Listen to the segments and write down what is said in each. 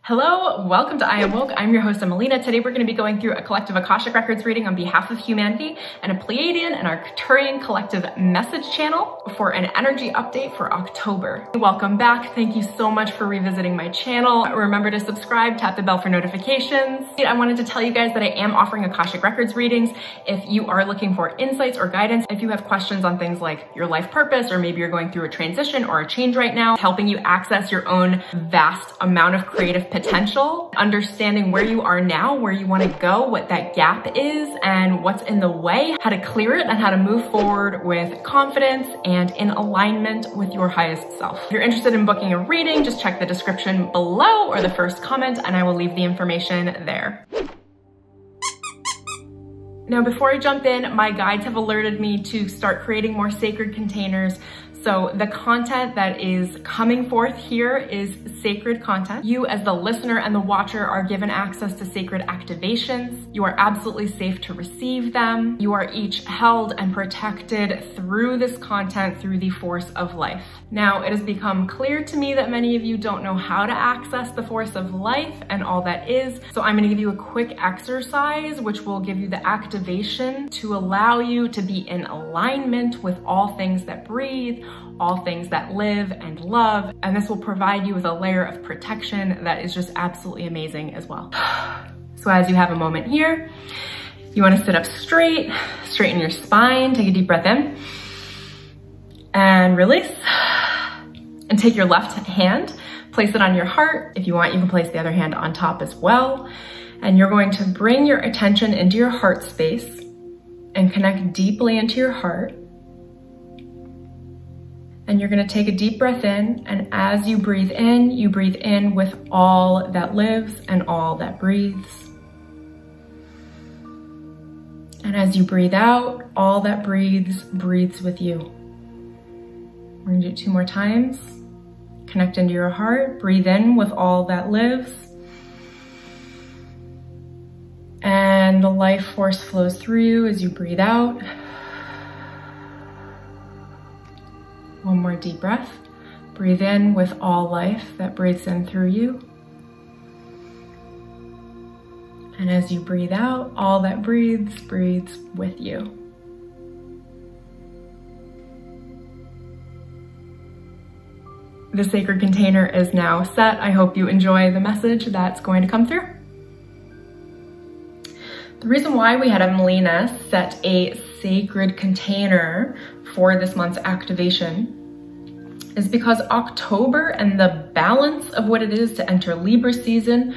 Hello, welcome to IamWoke. I'm your host, Emelina. Today we're going to be going through a collective Akashic Records reading on behalf of humanity and a Pleiadian and Arcturian collective message channel for an energy update for October. Welcome back. Thank you so much for revisiting my channel. Remember to subscribe, tap the bell for notifications. I wanted to tell you guys that I am offering Akashic Records readings. If you are looking for insights or guidance, if you have questions on things like your life purpose, or maybe you're going through a transition or a change right now, helping you access your own vast amount of creative potential, understanding where you are now, where you want to go, what that gap is, and what's in the way, how to clear it, and how to move forward with confidence and in alignment with your highest self. If you're interested in booking a reading, just check the description below or the first comment, and I will leave the information there. Now, before I jump in, my guides have alerted me to start creating more sacred containers. So the content that is coming forth here is sacred content. You as the listener and the watcher are given access to sacred activations. You are absolutely safe to receive them. You are each held and protected through this content through the force of life. Now, it has become clear to me that many of you don't know how to access the force of life and all that is. So I'm gonna give you a quick exercise which will give you the activation to allow you to be in alignment with all things that breathe, all things that live and love, and this will provide you with a layer of protection that is just absolutely amazing as well. So as you have a moment here, you want to sit up straight, straighten your spine, take a deep breath in, and release. And take your left hand, place it on your heart. If you want, you can place the other hand on top as well. And you're going to bring your attention into your heart space and connect deeply into your heart. And you're gonna take a deep breath in, and as you breathe in with all that lives and all that breathes. And as you breathe out, all that breathes, breathes with you. We're gonna do it 2 more times. Connect into your heart, breathe in with all that lives. And the life force flows through you as you breathe out. 1 more deep breath. Breathe in with all life that breathes in through you. And as you breathe out, all that breathes, breathes with you. The sacred container is now set. I hope you enjoy the message that's going to come through. The reason why we had Emelina set a sacred container for this month's activation is because October and the balance of what it is to enter Libra season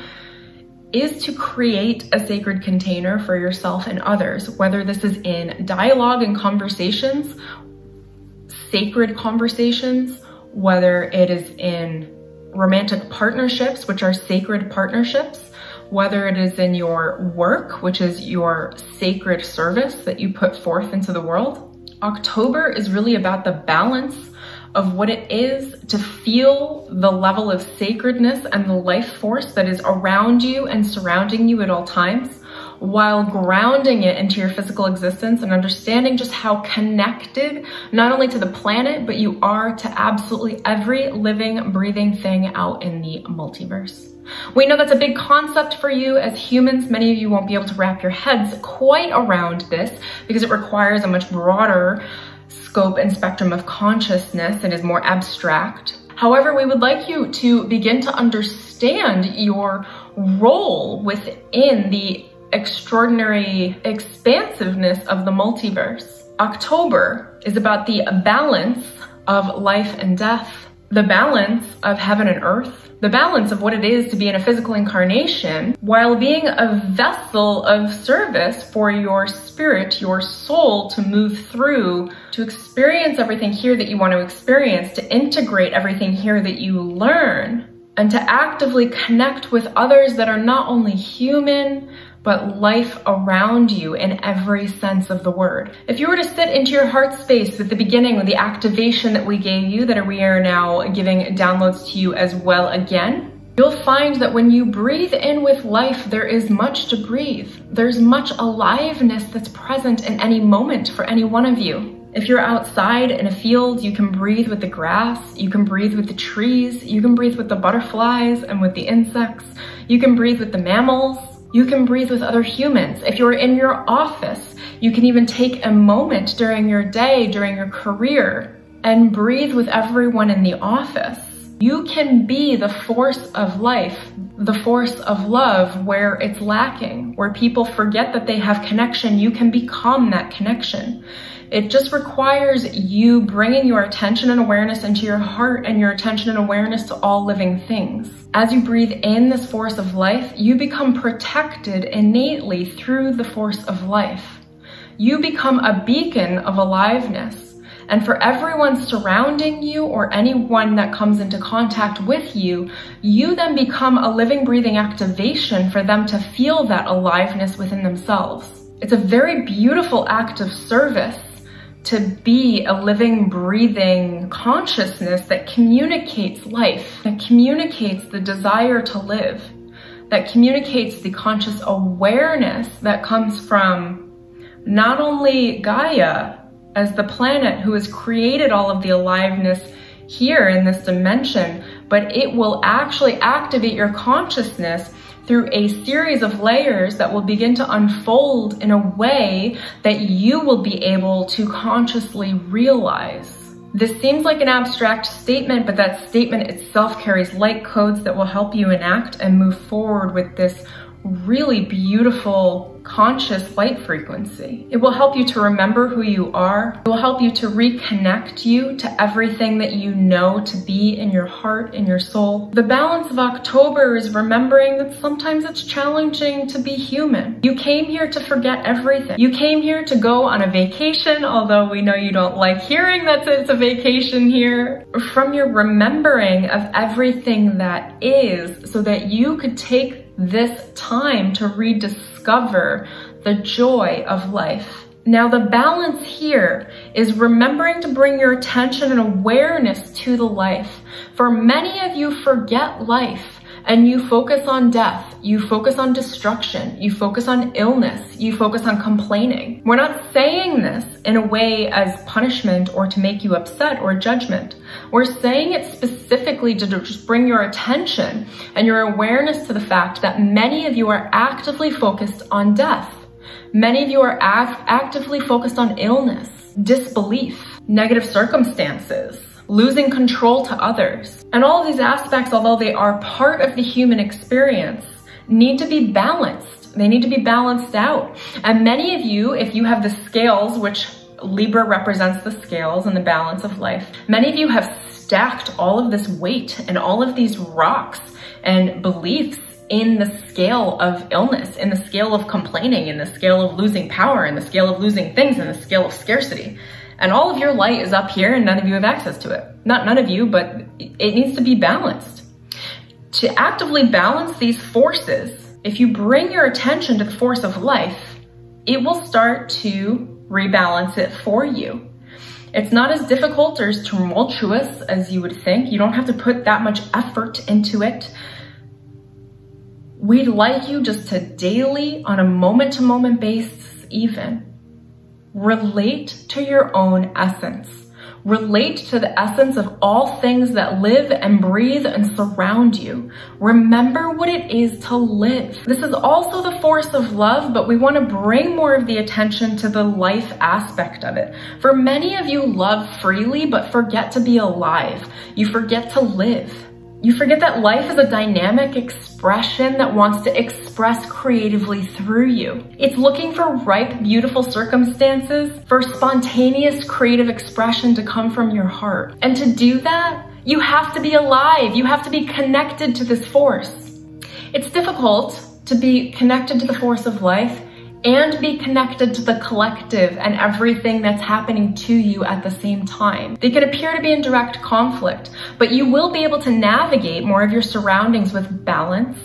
is to create a sacred container for yourself and others, whether this is in dialogue and conversations, sacred conversations, whether it is in romantic partnerships, which are sacred partnerships, whether it is in your work, which is your sacred service that you put forth into the world. October is really about the balance of what it is to feel the level of sacredness and the life force that is around you and surrounding you at all times, while grounding it into your physical existence and understanding just how connected not only to the planet, but you are to absolutely every living, breathing thing out in the multiverse. We know that's a big concept for you as humans. Many of you won't be able to wrap your heads quite around this because it requires a much broader scope and spectrum of consciousness. It is more abstract. However, we would like you to begin to understand your role within the extraordinary expansiveness of the multiverse. October is about the balance of life and death, the balance of heaven and earth, the balance of what it is to be in a physical incarnation while being a vessel of service for your spirit, your soul to move through, to experience everything here that you want to experience, to integrate everything here that you learn, and to actively connect with others that are not only human, but life around you in every sense of the word. If you were to sit into your heart space at the beginning with the activation that we gave you, that we are now giving downloads to you as well again, you'll find that when you breathe in with life, there is much to breathe. There's much aliveness that's present in any moment for any one of you. If you're outside in a field, you can breathe with the grass, you can breathe with the trees, you can breathe with the butterflies and with the insects, you can breathe with the mammals, you can breathe with other humans. If you're in your office, you can even take a moment during your day, during your career, and breathe with everyone in the office. You can be the force of life, the force of love where it's lacking, where people forget that they have connection. You can become that connection. It just requires you bringing your attention and awareness into your heart and your attention and awareness to all living things. As you breathe in this force of life, you become protected innately through the force of life. You become a beacon of aliveness. And for everyone surrounding you or anyone that comes into contact with you, you then become a living, breathing activation for them to feel that aliveness within themselves. It's a very beautiful act of service to be a living, breathing consciousness that communicates life, that communicates the desire to live, that communicates the conscious awareness that comes from not only Gaia as the planet who has created all of the aliveness here in this dimension, but it will actually activate your consciousness through a series of layers that will begin to unfold in a way that you will be able to consciously realize. This seems like an abstract statement, but that statement itself carries light codes that will help you enact and move forward with this really beautiful conscious light frequency. It will help you to remember who you are. It will help you to reconnect you to everything that you know to be in your heart, in your soul. The balance of October is remembering that sometimes it's challenging to be human. You came here to forget everything. You came here to go on a vacation, although we know you don't like hearing that it's a vacation here. From your remembering of everything that is, so that you could take this time to rediscover the joy of life. Now, the balance here is remembering to bring your attention and awareness to the life. For many of you forget life and you focus on death, you focus on destruction, you focus on illness, you focus on complaining. We're not saying this in a way as punishment or to make you upset or judgment. We're saying it specifically to just bring your attention and your awareness to the fact that many of you are actively focused on death. Many of you are actively focused on illness, disbelief, negative circumstances, losing control to others. And all of these aspects, although they are part of the human experience, need to be balanced. They need to be balanced out. And many of you, if you have the scales, which Libra represents the scales and the balance of life, many of you have stacked all of this weight and all of these rocks and beliefs in the scale of illness, in the scale of complaining, in the scale of losing power, in the scale of losing things, in the scale of scarcity. And all of your light is up here and none of you have access to it. Not none of you, but it needs to be balanced. To actively balance these forces, if you bring your attention to the force of life, it will start to rebalance it for you. It's not as difficult or as tumultuous as you would think. You don't have to put that much effort into it. We'd like you just to daily, on a moment-to-moment basis even, relate to your own essence. Relate to the essence of all things that live and breathe and surround you. Remember what it is to live. This is also the force of love, but we want to bring more of the attention to the life aspect of it. For many of you love freely, but forget to be alive. You forget to live. You forget that life is a dynamic expression that wants to express creatively through you. It's looking for ripe, beautiful circumstances, for spontaneous creative expression to come from your heart. And to do that, you have to be alive. You have to be connected to this force. It's difficult to be connected to the force of life and be connected to the collective and everything that's happening to you at the same time. They can appear to be in direct conflict, but you will be able to navigate more of your surroundings with balance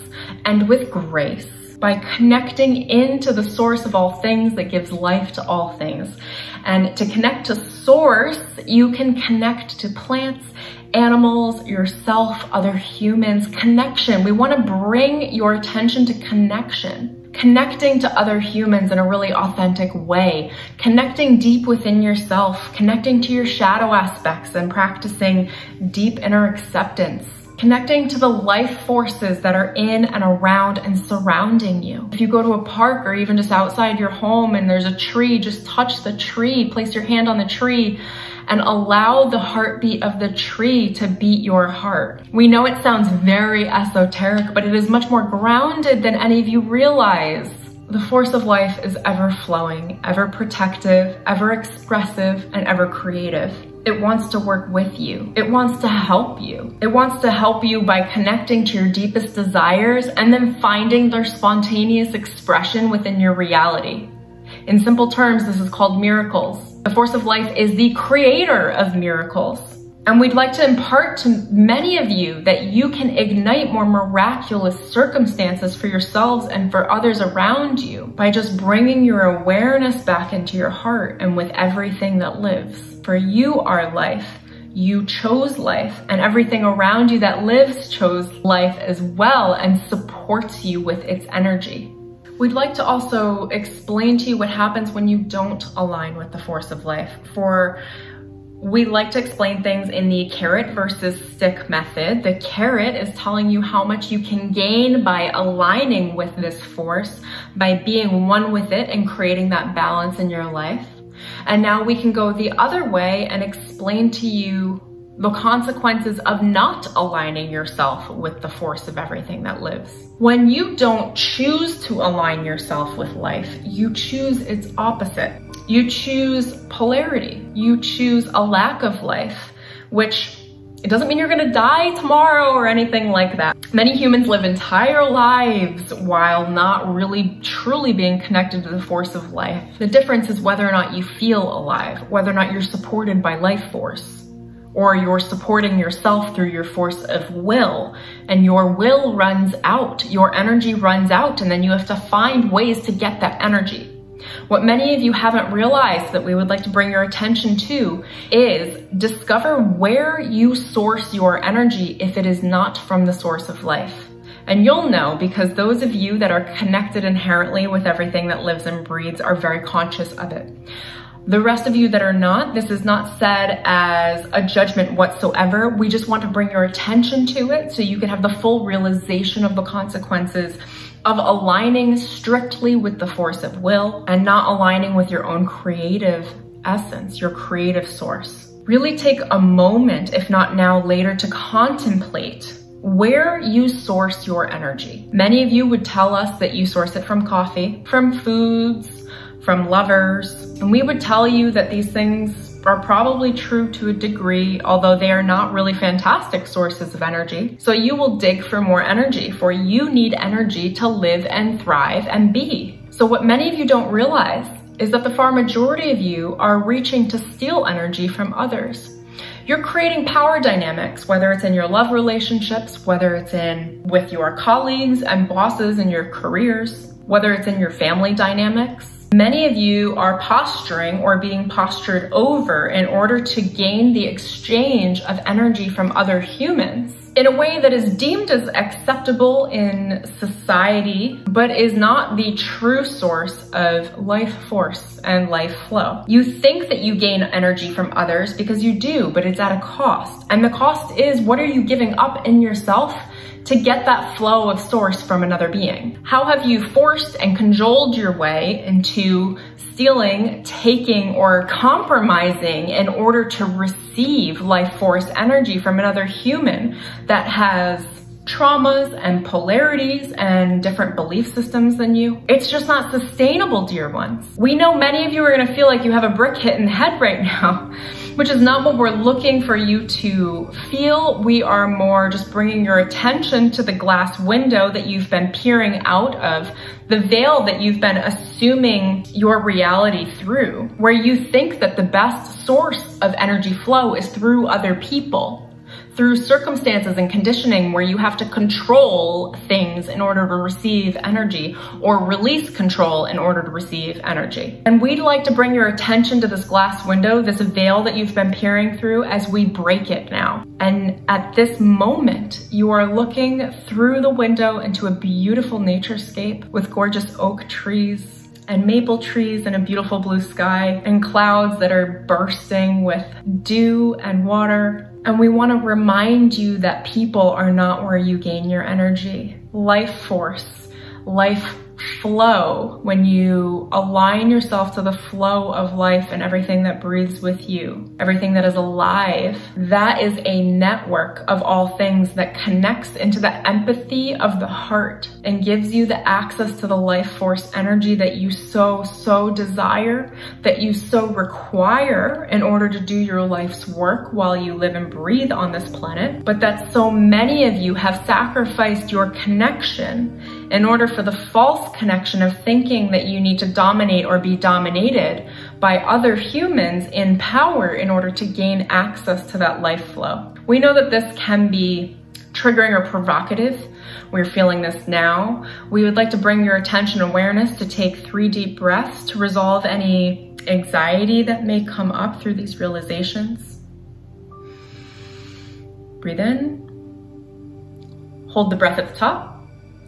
and with grace by connecting into the source of all things that gives life to all things. And to connect to source, you can connect to plants, animals, yourself, other humans. Connection. We want to bring your attention to connection. connecting to other humans in a really authentic way, connecting deep within yourself, connecting to your shadow aspects and practicing deep inner acceptance, connecting to the life forces that are in and around and surrounding you. If you go to a park or even just outside your home and there's a tree, just touch the tree, place your hand on the tree, and allow the heartbeat of the tree to beat your heart. We know it sounds very esoteric, but it is much more grounded than any of you realize. The force of life is ever flowing, ever protective, ever expressive, and ever creative. It wants to work with you. It wants to help you. It wants to help you by connecting to your deepest desires and then finding their spontaneous expression within your reality. In simple terms, this is called miracles. The force of life is the creator of miracles. And we'd like to impart to many of you that you can ignite more miraculous circumstances for yourselves and for others around you by just bringing your awareness back into your heart and with everything that lives. For you are life. You chose life, and everything around you that lives chose life as well and supports you with its energy. We'd like to also explain to you what happens when you don't align with the force of life. We like to explain things in the carrot versus stick method. The carrot is telling you how much you can gain by aligning with this force, by being one with it and creating that balance in your life. And now we can go the other way and explain to you the consequences of not aligning yourself with the force of everything that lives. When you don't choose to align yourself with life, you choose its opposite. You choose polarity. You choose a lack of life, which it doesn't mean you're gonna die tomorrow or anything like that. Many humans live entire lives while not really truly being connected to the force of life. The difference is whether or not you feel alive, whether or not you're supported by life force, or you're supporting yourself through your force of will, and your will runs out, your energy runs out, and then you have to find ways to get that energy. What many of you haven't realized that we would like to bring your attention to is discover where you source your energy if it is not from the source of life. And you'll know, because those of you that are connected inherently with everything that lives and breathes are very conscious of it. The rest of you that are not, this is not said as a judgment whatsoever. We just want to bring your attention to it so you can have the full realization of the consequences of aligning strictly with the force of will and not aligning with your own creative essence, your creative source. Really take a moment, if not now, later, to contemplate where you source your energy. Many of you would tell us that you source it from coffee, from foods, from lovers, and we would tell you that these things are probably true to a degree, although they are not really fantastic sources of energy. So you will dig for more energy, for you need energy to live and thrive and be. So what many of you don't realize is that the far majority of you are reaching to steal energy from others. You're creating power dynamics, whether it's in your love relationships, whether it's with your colleagues and bosses in your careers, whether it's in your family dynamics. Many of you are posturing or being postured over in order to gain the exchange of energy from other humans in a way that is deemed as acceptable in society, but is not the true source of life force and life flow. You think that you gain energy from others because you do, but it's at a cost. And the cost is, what are you giving up in yourself to get that flow of source from another being? How have you forced and cajoled your way into stealing, taking, or compromising in order to receive life force energy from another human that has traumas and polarities and different belief systems than you? It's just not sustainable, dear ones. We know many of you are gonna feel like you have a brick hit in the head right now, which is not what we're looking for you to feel. We are more just bringing your attention to the glass window that you've been peering out of, the veil that you've been assuming your reality through, where you think that the best source of energy flow is through other people, through circumstances and conditioning where you have to control things in order to receive energy or release control in order to receive energy. And we'd like to bring your attention to this glass window, this veil that you've been peering through, as we break it now. And at this moment, you are looking through the window into a beautiful naturescape with gorgeous oak trees and maple trees and a beautiful blue sky and clouds that are bursting with dew and water. And we want to remind you that people are not where you gain your energy. Life force, life flow, when you align yourself to the flow of life and everything that breathes with you, everything that is alive, that is a network of all things that connects into the empathy of the heart and gives you the access to the life force energy that you so desire, that you so require in order to do your life's work while you live and breathe on this planet, but that so many of you have sacrificed your connection in order for the false connection of thinking that you need to dominate or be dominated by other humans in power in order to gain access to that life flow. We know that this can be triggering or provocative. We're feeling this now. We would like to bring your attention and awareness to take 3 deep breaths to resolve any anxiety that may come up through these realizations. Breathe in. Hold the breath at the top.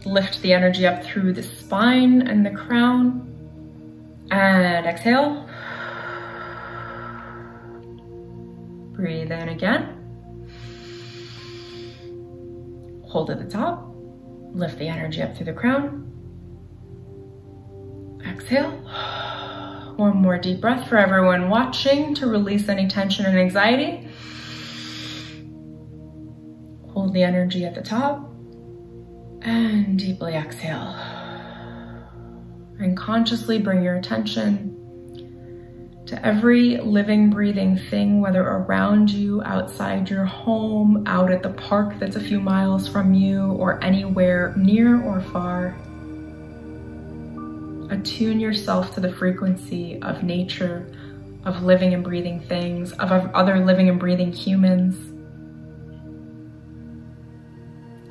Lift the energy up through the spine and the crown. And exhale. Breathe in again. Hold at the top. Lift the energy up through the crown. Exhale. One more deep breath for everyone watching to release any tension and anxiety. Hold the energy at the top. And deeply exhale. And consciously bring your attention to every living, breathing thing, whether around you, outside your home, out at the park that's a few miles from you, or anywhere near or far. Attune yourself to the frequency of nature, of living and breathing things, of other living and breathing humans.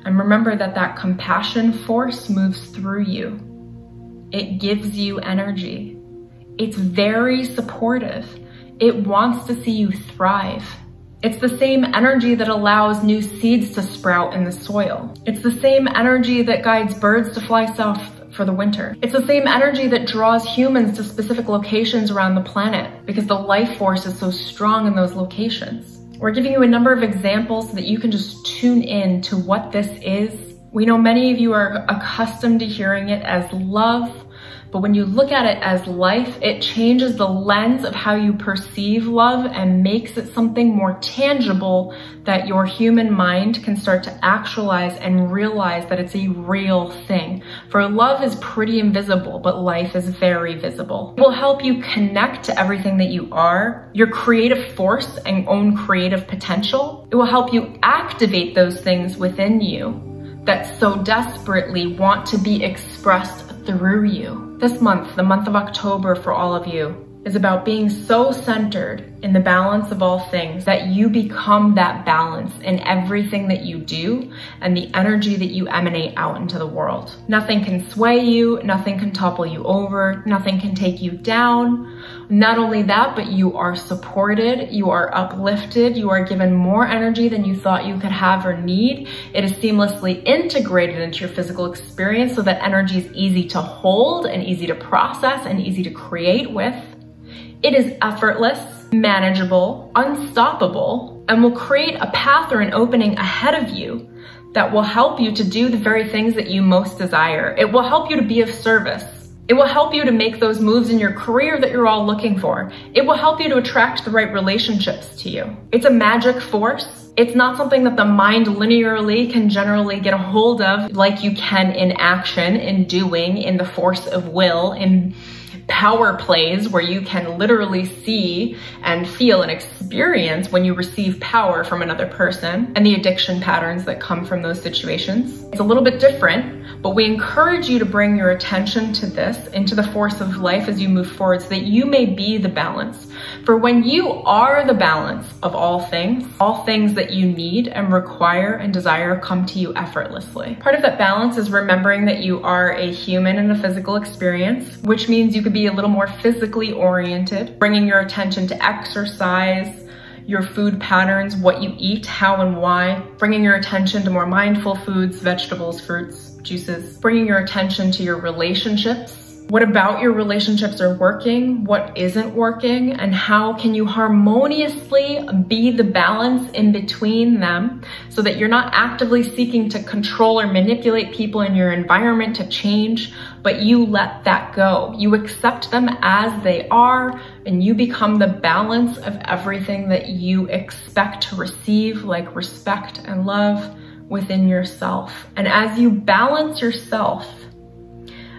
And remember that that compassion force moves through you. It gives you energy. It's very supportive. It wants to see you thrive. It's the same energy that allows new seeds to sprout in the soil. It's the same energy that guides birds to fly south for the winter. It's the same energy that draws humans to specific locations around the planet because the life force is so strong in those locations. We're giving you a number of examples so that you can just tune in to what this is. We know many of you are accustomed to hearing it as love, but when you look at it as life, it changes the lens of how you perceive love and makes it something more tangible that your human mind can start to actualize and realize that it's a real thing. For love is pretty invisible, but life is very visible. It will help you connect to everything that you are, your creative force and own creative potential. It will help you activate those things within you that so desperately want to be expressed through you. This month, the month of October for all of you, is about being so centered in the balance of all things that you become that balance in everything that you do and the energy that you emanate out into the world. Nothing can sway you, nothing can topple you over, nothing can take you down. Not only that, but you are supported, you are uplifted, you are given more energy than you thought you could have or need. It is seamlessly integrated into your physical experience so that energy is easy to hold and easy to process and easy to create with. It is effortless, manageable, unstoppable, and will create a path or an opening ahead of you that will help you to do the very things that you most desire. It will help you to be of service. It will help you to make those moves in your career that you're all looking for. It will help you to attract the right relationships to you. It's a magic force. It's not something that the mind linearly can generally get a hold of like you can in action, in doing, in the force of will, in power plays where you can literally see and feel and experience when you receive power from another person and the addiction patterns that come from those situations. It's a little bit different, But we encourage you to bring your attention to this, into the force of life as you move forward, so that you may be the balance. For when you are the balance of all things that you need and require and desire come to you effortlessly. Part of that balance is remembering that you are a human in a physical experience, which means you could be a little more physically oriented, bringing your attention to exercise, your food patterns, what you eat, how and why, bringing your attention to more mindful foods, vegetables, fruits, juices, bringing your attention to your relationships. What about your relationships are working? What isn't working? And how can you harmoniously be the balance in between them so that you're not actively seeking to control or manipulate people in your environment to change, but you let that go. You accept them as they are, and you become the balance of everything that you expect to receive, like respect and love within yourself. And as you balance yourself,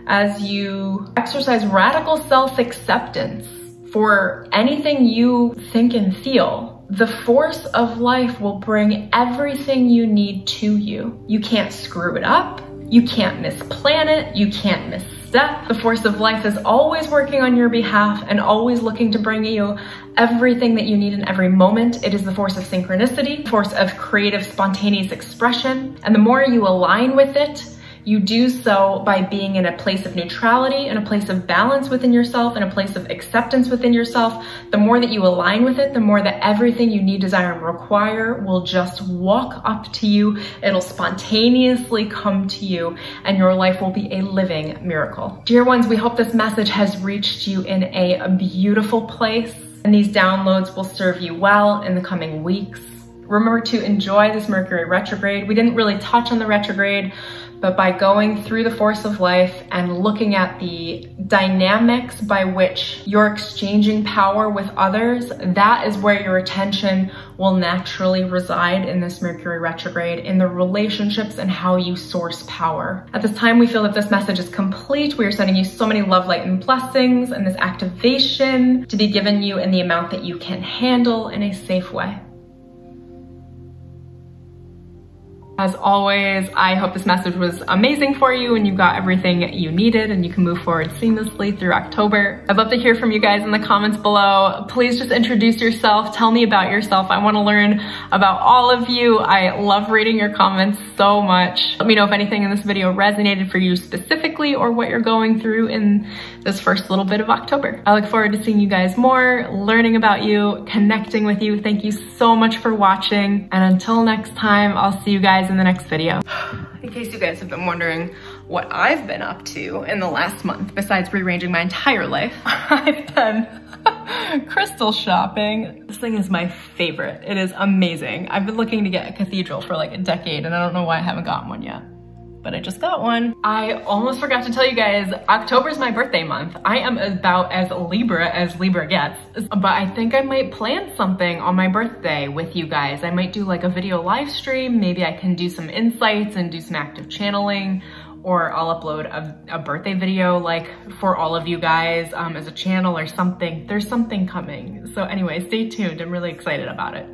as you exercise radical self-acceptance for anything you think and feel, the force of life will bring everything you need to you. You can't screw it up. You can't misplan it. You can't misstep. The force of life is always working on your behalf and always looking to bring you everything that you need in every moment. It is the force of synchronicity, the force of creative, spontaneous expression. And the more you align with it, you do so by being in a place of neutrality, in a place of balance within yourself, in a place of acceptance within yourself. The more that you align with it, the more that everything you need, desire, and require will just walk up to you. It'll spontaneously come to you, and your life will be a living miracle. Dear ones, we hope this message has reached you in a beautiful place, and these downloads will serve you well in the coming weeks. Remember to enjoy this Mercury retrograde. We didn't really touch on the retrograde, but by going through the force of life and looking at the dynamics by which you're exchanging power with others, that is where your attention will naturally reside in this Mercury retrograde, in the relationships and how you source power. At this time, we feel that this message is complete. We are sending you so many love, light, and blessings, and this activation to be given you in the amount that you can handle in a safe way. As always, I hope this message was amazing for you and you got everything you needed and you can move forward seamlessly through October. I'd love to hear from you guys in the comments below. Please just introduce yourself. Tell me about yourself. I want to learn about all of you. I love reading your comments so much. Let me know if anything in this video resonated for you specifically or what you're going through in this first little bit of October. I look forward to seeing you guys more, learning about you, connecting with you. Thank you so much for watching. And until next time, I'll see you guys in the next video. In case you guys have been wondering what I've been up to in the last month, besides rearranging my entire life, I've been crystal shopping. This thing is my favorite. It is amazing. I've been looking to get a cathedral for like a decade and I don't know why I haven't gotten one yet, but I just got one. I almost forgot to tell you guys, October is my birthday month. I am about as Libra gets, but I think I might plan something on my birthday with you guys. I might do like a video live stream. Maybe I can do some insights and do some active channeling, or I'll upload a birthday video like for all of you guys as a channel or something. There's something coming. So anyway, stay tuned. I'm really excited about it.